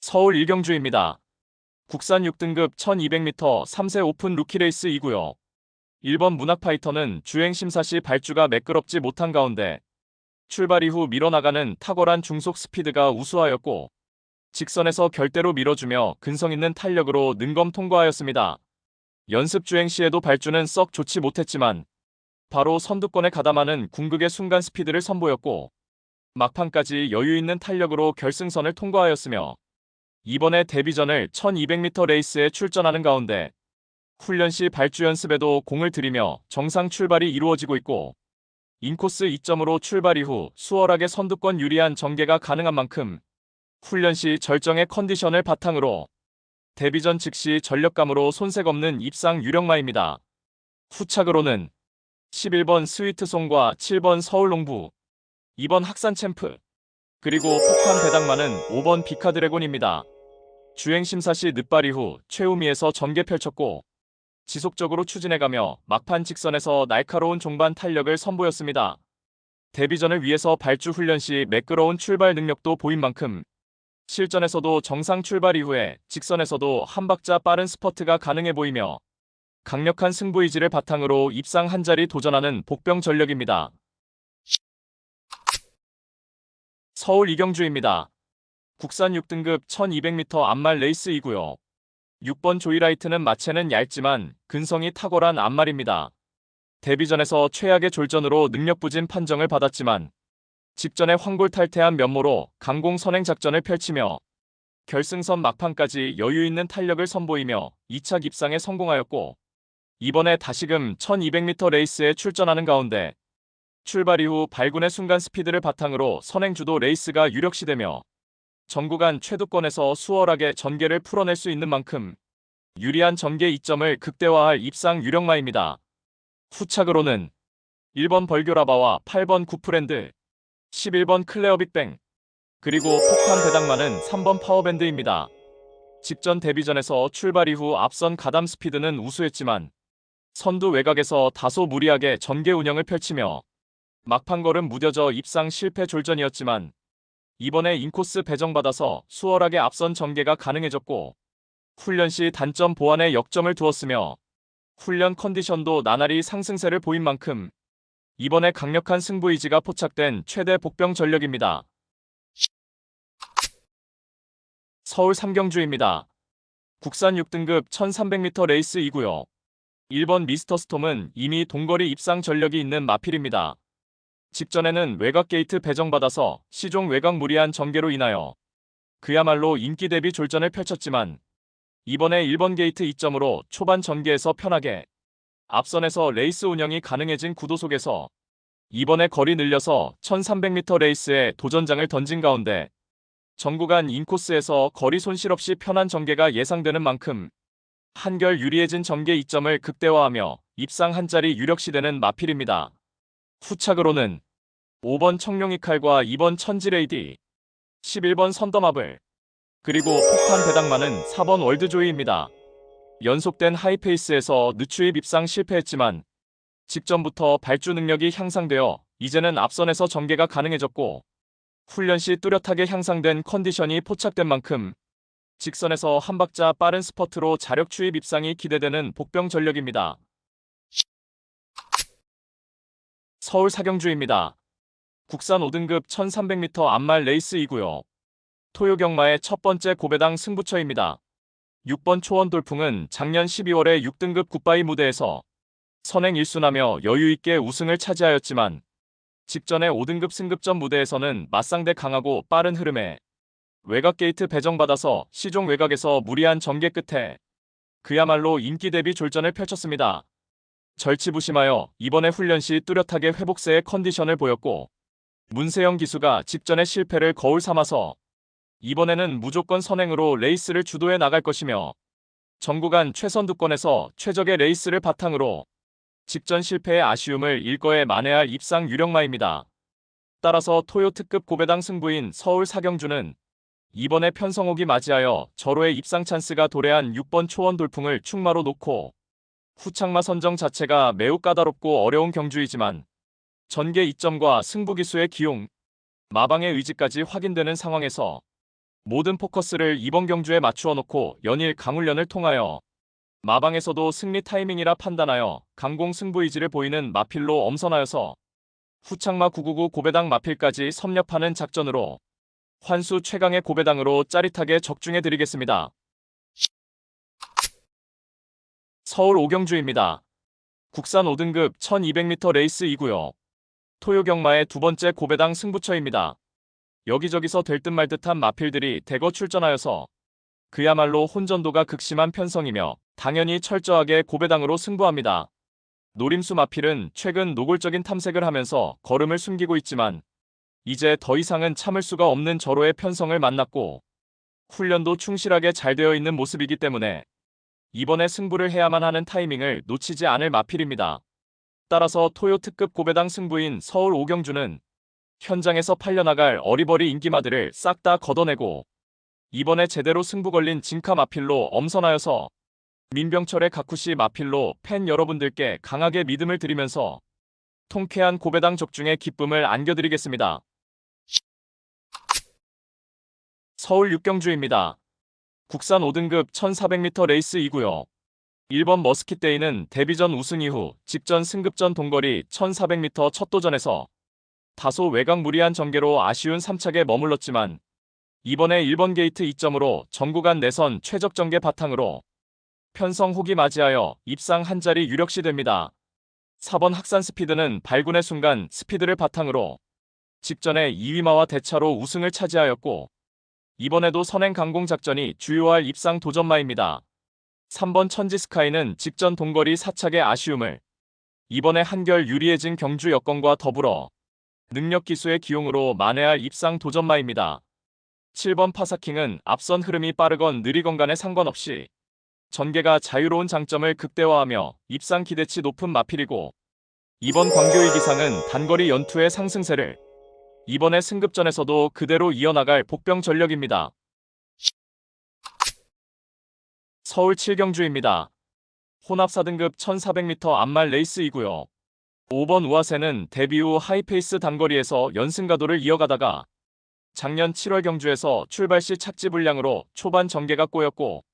서울 일경주입니다. 국산 6등급 1200m 3세 오픈 루키레이스 2구요. 1번 문학파이터는 주행 심사 시 발주가 매끄럽지 못한 가운데 출발 이후 밀어나가는 탁월한 중속 스피드가 우수하였고 직선에서 결대로 밀어주며 근성 있는 탄력으로 능검 통과하였습니다. 연습 주행 시에도 발주는 썩 좋지 못했지만 바로 선두권에 가담하는 궁극의 순간 스피드를 선보였고 막판까지 여유 있는 탄력으로 결승선을 통과하였으며 이번에 데뷔전을 1200m 레이스에 출전하는 가운데 훈련 시 발주 연습에도 공을 들이며 정상 출발이 이루어지고 있고 인코스 2점으로 출발 이후 수월하게 선두권 유리한 전개가 가능한 만큼 훈련 시 절정의 컨디션을 바탕으로 데뷔전 즉시 전력감으로 손색 없는 입상 유력마입니다. 후착으로는 11번 스위트송과 7번 서울농부, 2번 학산챔프, 그리고 폭탄 배당마는 5번 비카드래곤입니다. 주행심사 시 늦발 이후 최우미에서 전개 펼쳤고 지속적으로 추진해가며 막판 직선에서 날카로운 종반 탄력을 선보였습니다. 데뷔전을 위해서 발주 훈련 시 매끄러운 출발 능력도 보인 만큼 실전에서도 정상 출발 이후에 직선에서도 한 박자 빠른 스퍼트가 가능해 보이며 강력한 승부 의지를 바탕으로 입상 한 자리 도전하는 복병 전력입니다. 서울 이경주입니다. 국산 6등급 1200m 암말 레이스 2구요. 6번 조이라이트는 마체는 얇지만 근성이 탁월한 암말입니다. 데뷔전에서 최악의 졸전으로 능력부진 판정을 받았지만 직전에 황골탈퇴한 면모로 강공 선행 작전을 펼치며 결승선 막판까지 여유 있는 탄력을 선보이며 2차 입상에 성공하였고 이번에 다시금 1200m 레이스에 출전하는 가운데 출발 이후 발군의 순간 스피드를 바탕으로 선행주도 레이스가 유력시되며 전 구간 최두권에서 수월하게 전개를 풀어낼 수 있는 만큼 유리한 전개 이점을 극대화할 입상 유력마입니다. 후착으로는 1번 벌교라바와 8번 구프랜드, 11번 클레어 빅뱅, 그리고 폭탄 배당마는 3번 파워밴드입니다. 직전 데뷔전에서 출발 이후 앞선 가담 스피드는 우수했지만 선두 외곽에서 다소 무리하게 전개 운영을 펼치며 막판 걸음 무뎌져 입상 실패 졸전이었지만 이번에 인코스 배정받아서 수월하게 앞선 전개가 가능해졌고 훈련 시 단점 보완에 역점을 두었으며 훈련 컨디션도 나날이 상승세를 보인 만큼 이번에 강력한 승부 의지가 포착된 최대 복병 전력입니다. 서울 삼경주입니다. 국산 6등급 1300m 레이스 2구요. 1번 미스터 스톰은 이미 동거리 입상 전력이 있는 마필입니다. 직전에는 외곽 게이트 배정받아서 시종 외곽 무리한 전개로 인하여 그야말로 인기 대비 졸전을 펼쳤지만 이번에 1번 게이트 2점으로 초반 전개에서 편하게 앞선에서 레이스 운영이 가능해진 구도 속에서 이번에 거리 늘려서 1300m 레이스에 도전장을 던진 가운데 전 구간 인코스에서 거리 손실 없이 편한 전개가 예상되는 만큼 한결 유리해진 전개 2점을 극대화하며 입상 한 자리 유력시되는 마필입니다. 후착으로는 5번 청룡이칼과 2번 천지레이디, 11번 선더마블, 그리고 폭탄 배당마는 4번 월드조이입니다. 연속된 하이페이스에서 늦추입 입상 실패했지만 직전부터 발주 능력이 향상되어 이제는 앞선에서 전개가 가능해졌고 훈련 시 뚜렷하게 향상된 컨디션이 포착된 만큼 직선에서 한 박자 빠른 스퍼트로 자력 추입 입상이 기대되는 복병 전력입니다. 서울 사경주입니다. 국산 5등급 1300m 암말 레이스 2구요. 토요경마의 첫 번째 고배당 승부처입니다. 6번 초원 돌풍은 작년 12월에 6등급 굿바이 무대에서 선행 1순하며 여유있게 우승을 차지하였지만 직전에 5등급 승급전 무대에서는 맞상대 강하고 빠른 흐름에 외곽 게이트 배정받아서 시종 외곽에서 무리한 전개 끝에 그야말로 인기 대비 졸전을 펼쳤습니다. 절치부심하여 이번에 훈련 시 뚜렷하게 회복세의 컨디션을 보였고 문세영 기수가 직전의 실패를 거울 삼아서 이번에는 무조건 선행으로 레이스를 주도해 나갈 것이며 전 구간 최선두권에서 최적의 레이스를 바탕으로 직전 실패의 아쉬움을 일거에 만회할 입상 유력마입니다. 따라서 토요 특급 고배당 승부인 서울 사경주는 이번에 편성옥이 맞이하여 절호의 입상 찬스가 도래한 6번 초원 돌풍을 축마로 놓고 후착마 선정 자체가 매우 까다롭고 어려운 경주이지만 전개 이점과 승부 기수의 기용, 마방의 의지까지 확인되는 상황에서 모든 포커스를 이번 경주에 맞추어 놓고 연일 강훈련을 통하여 마방에서도 승리 타이밍이라 판단하여 강공 승부의지를 보이는 마필로 엄선하여서 후창마 999 고배당 마필까지 섭렵하는 작전으로 환수 최강의 고배당으로 짜릿하게 적중해드리겠습니다. 서울 오경주입니다. 국산 5등급 1200m 레이스이고요. 토요경마의 두 번째 고배당 승부처입니다. 여기저기서 될 듯 말 듯한 마필들이 대거 출전하여서 그야말로 혼전도가 극심한 편성이며 당연히 철저하게 고배당으로 승부합니다. 노림수 마필은 최근 노골적인 탐색을 하면서 걸음을 숨기고 있지만 이제 더 이상은 참을 수가 없는 절호의 편성을 만났고 훈련도 충실하게 잘 되어 있는 모습이기 때문에 이번에 승부를 해야만 하는 타이밍을 놓치지 않을 마필입니다. 따라서 토요 특급 고배당 승부인 서울 오경주는 현장에서 팔려나갈 어리버리 인기마들을 싹 다 걷어내고 이번에 제대로 승부 걸린 진카 마필로 엄선하여서 민병철의 가쿠시 마필로 팬 여러분들께 강하게 믿음을 드리면서 통쾌한 고배당 적중의 기쁨을 안겨드리겠습니다. 서울 육경주입니다. 국산 5등급 1400m 레이스이고요. 1번 머스킷데이는 데뷔전 우승 이후 직전 승급전 동거리 1400m 첫 도전에서 다소 외곽 무리한 전개로 아쉬운 3착에 머물렀지만 이번에 1번 게이트 2점으로 전구간 내선 최적 전개 바탕으로 편성 호기 맞이하여 입상 한 자리 유력시 됩니다. 4번 학산 스피드는 발군의 순간 스피드를 바탕으로 직전에 2위마와 대차로 우승을 차지하였고 이번에도 선행 강공 작전이 주요할 입상 도전마입니다. 3번 천지 스카이는 직전 동거리 4착의 아쉬움을 이번에 한결 유리해진 경주 여건과 더불어 능력 기수의 기용으로 만회할 입상 도전마입니다. 7번 파사킹은 앞선 흐름이 빠르건 느리건 간에 상관없이 전개가 자유로운 장점을 극대화하며 입상 기대치 높은 마필이고 이번 광교의 기상은 단거리 연투의 상승세를 이번에 승급전에서도 그대로 이어나갈 복병 전력입니다. 서울 7경주입니다. 혼합 4등급 1400m 암말 레이스이고요. 5번 우아세는 데뷔 후 하이페이스 단거리에서 연승가도를 이어가다가 작년 7월 경주에서 출발 시 착지 불량으로 초반 전개가 꼬였고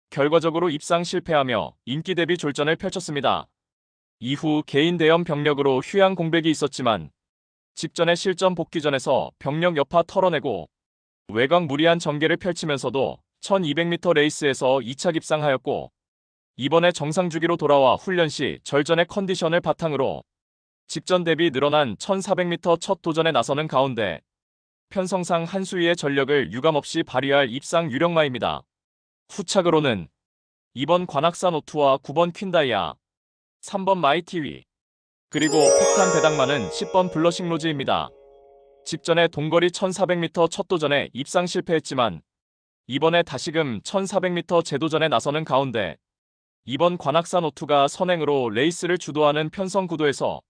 결과적으로 입상 실패하며 인기 대비 졸전을 펼쳤습니다. 이후 개인 대염 병력으로 휴양 공백이 있었지만 직전의 실전 복귀전에서 병력 여파 털어내고 외곽 무리한 전개를 펼치면서도 1200m 레이스에서 2차 입상하였고 이번에 정상 주기로 돌아와 훈련 시 절전의 컨디션을 바탕으로 직전 대비 늘어난 1400m 첫 도전에 나서는 가운데 편성상 한 수위의 전력을 유감없이 발휘할 입상 유력마입니다. 후착으로는 2번 관악산 오투와 9번 퀸다이아, 3번 마이티위, 그리고 폭탄 배당마는 10번 블러싱 로즈입니다. 직전에 동거리 1400m 첫 도전에 입상 실패했지만 이번에 다시금 1400m 재도전에 나서는 가운데 이번 관악산 오투가 선행으로 레이스를 주도하는 편성 구도에서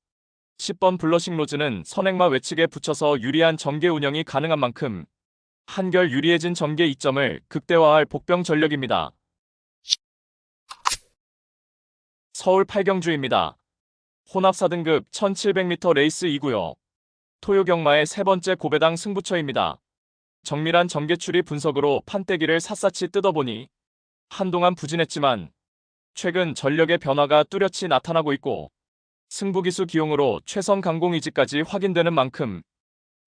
10번 블러싱 로즈는 선행마 외측에 붙여서 유리한 전개 운영이 가능한 만큼 한결 유리해진 전개 이점을 극대화할 복병 전력입니다. 서울 8경주입니다. 혼합 4등급 1700m 레이스이고요. 토요경마의 세 번째 고배당 승부처입니다. 정밀한 전개추리 분석으로 판때기를 샅샅이 뜯어보니 한동안 부진했지만 최근 전력의 변화가 뚜렷이 나타나고 있고 승부기수 기용으로 최선 강공 의지까지 확인되는 만큼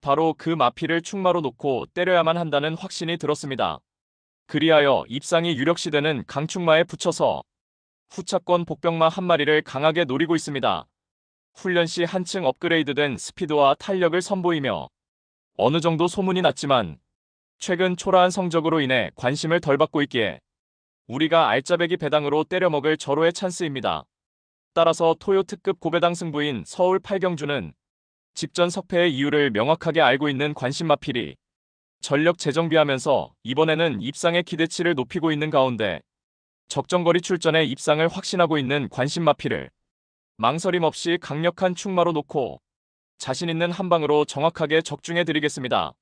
바로 그 마필을 충마로 놓고 때려야만 한다는 확신이 들었습니다. 그리하여 입상이 유력시되는 강충마에 붙여서 후차권 복병마 한 마리를 강하게 노리고 있습니다. 훈련 시 한층 업그레이드된 스피드와 탄력을 선보이며 어느 정도 소문이 났지만 최근 초라한 성적으로 인해 관심을 덜 받고 있기에 우리가 알짜배기 배당으로 때려먹을 절호의 찬스입니다. 따라서 토요 특급 고배당 승부인 서울 8경주는 직전 석패의 이유를 명확하게 알고 있는 관심마필이 전력 재정비하면서 이번에는 입상의 기대치를 높이고 있는 가운데 적정거리 출전에 입상을 확신하고 있는 관심마필을 망설임 없이 강력한 충마로 놓고 자신 있는 한방으로 정확하게 적중해드리겠습니다.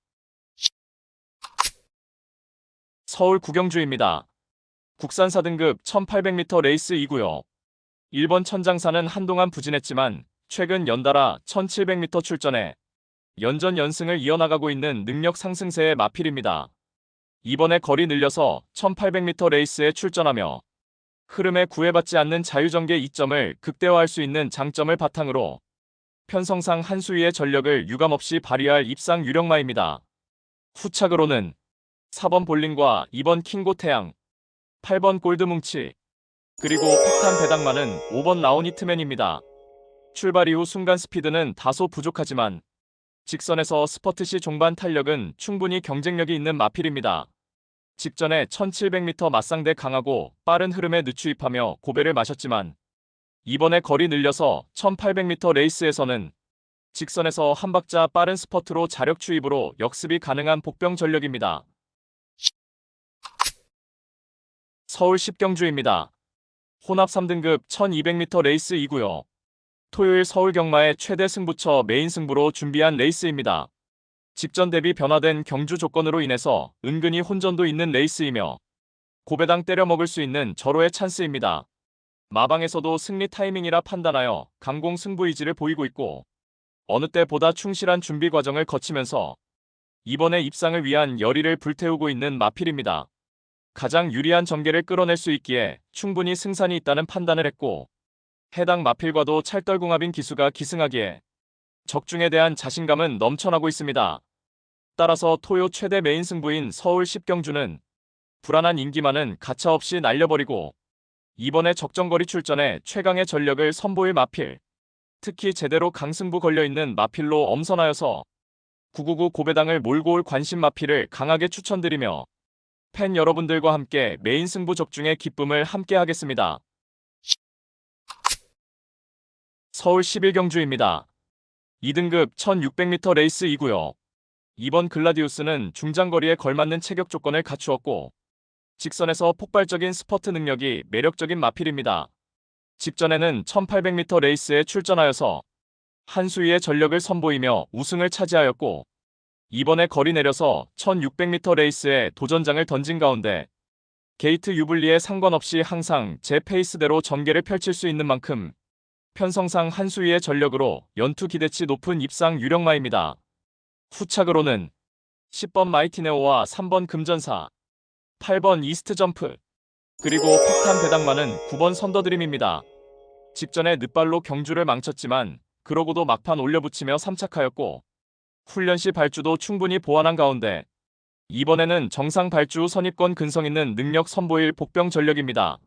서울 구경주입니다. 국산 4등급 1800m 레이스이고요. 1번 천장사는 한동안 부진했지만 최근 연달아 1700m 출전에 연전 연승을 이어나가고 있는 능력 상승세의 마필입니다. 이번에 거리 늘려서 1800m 레이스에 출전하며 흐름에 구애받지 않는 자유전개 이점을 극대화할 수 있는 장점을 바탕으로 편성상 한 수위의 전력을 유감없이 발휘할 입상 유력마입니다. 후착으로는 4번 볼링과 2번 킹고 태양, 8번 골드뭉치, 그리고 폭탄 배당마는 5번 라온히트맨입니다. 출발 이후 순간 스피드는 다소 부족하지만 직선에서 스퍼트 시 종반 탄력은 충분히 경쟁력이 있는 마필입니다. 직전에 1700m 맞상대 강하고 빠른 흐름에 늦추입하며 고배를 마셨지만 이번에 거리 늘려서 1800m 레이스에서는 직선에서 한 박자 빠른 스퍼트로 자력 추입으로 역습이 가능한 복병 전력입니다. 서울 10경주입니다. 혼합 3등급 1200m 레이스이고요. 토요일 서울 경마의 최대 승부처 메인 승부로 준비한 레이스입니다. 직전 대비 변화된 경주 조건으로 인해서 은근히 혼전도 있는 레이스이며 고배당 때려 먹을 수 있는 절호의 찬스입니다. 마방에서도 승리 타이밍이라 판단하여 강공 승부 의지를 보이고 있고 어느 때보다 충실한 준비 과정을 거치면서 이번에 입상을 위한 열의를 불태우고 있는 마필입니다. 가장 유리한 전개를 끌어낼 수 있기에 충분히 승산이 있다는 판단을 했고 해당 마필과도 찰떨궁합인 기수가 기승하기에 적중에 대한 자신감은 넘쳐나고 있습니다. 따라서 토요 최대 메인 승부인 서울 10경주는 불안한 인기만은 가차없이 날려버리고 이번에 적정거리 출전에 최강의 전력을 선보일 마필, 특히 제대로 강승부 걸려있는 마필로 엄선하여서 999 고배당을 몰고 올 관심 마필을 강하게 추천드리며 팬 여러분들과 함께 메인 승부 적중의 기쁨을 함께 하겠습니다. 서울 11경주입니다. 2등급 1600m 레이스이고요. 이번 글라디우스는 중장거리에 걸맞는 체격 조건을 갖추었고 직선에서 폭발적인 스퍼트 능력이 매력적인 마필입니다. 직전에는 1800m 레이스에 출전하여서 한 수위의 전력을 선보이며 우승을 차지하였고 이번에 거리 내려서 1600m 레이스에 도전장을 던진 가운데 게이트 유불리에 상관없이 항상 제 페이스대로 전개를 펼칠 수 있는 만큼 편성상 한 수위의 전력으로 연투 기대치 높은 입상 유력마입니다. 후착으로는 10번 마이티네오와 3번 금전사, 8번 이스트 점프, 그리고 폭탄 배당마는 9번 선더드림입니다. 직전에 늦발로 경주를 망쳤지만 그러고도 막판 올려붙이며 3착하였고 훈련 시 발주도 충분히 보완한 가운데 이번에는 정상 발주 후 선입권 근성 있는 능력 선보일 복병 전력입니다.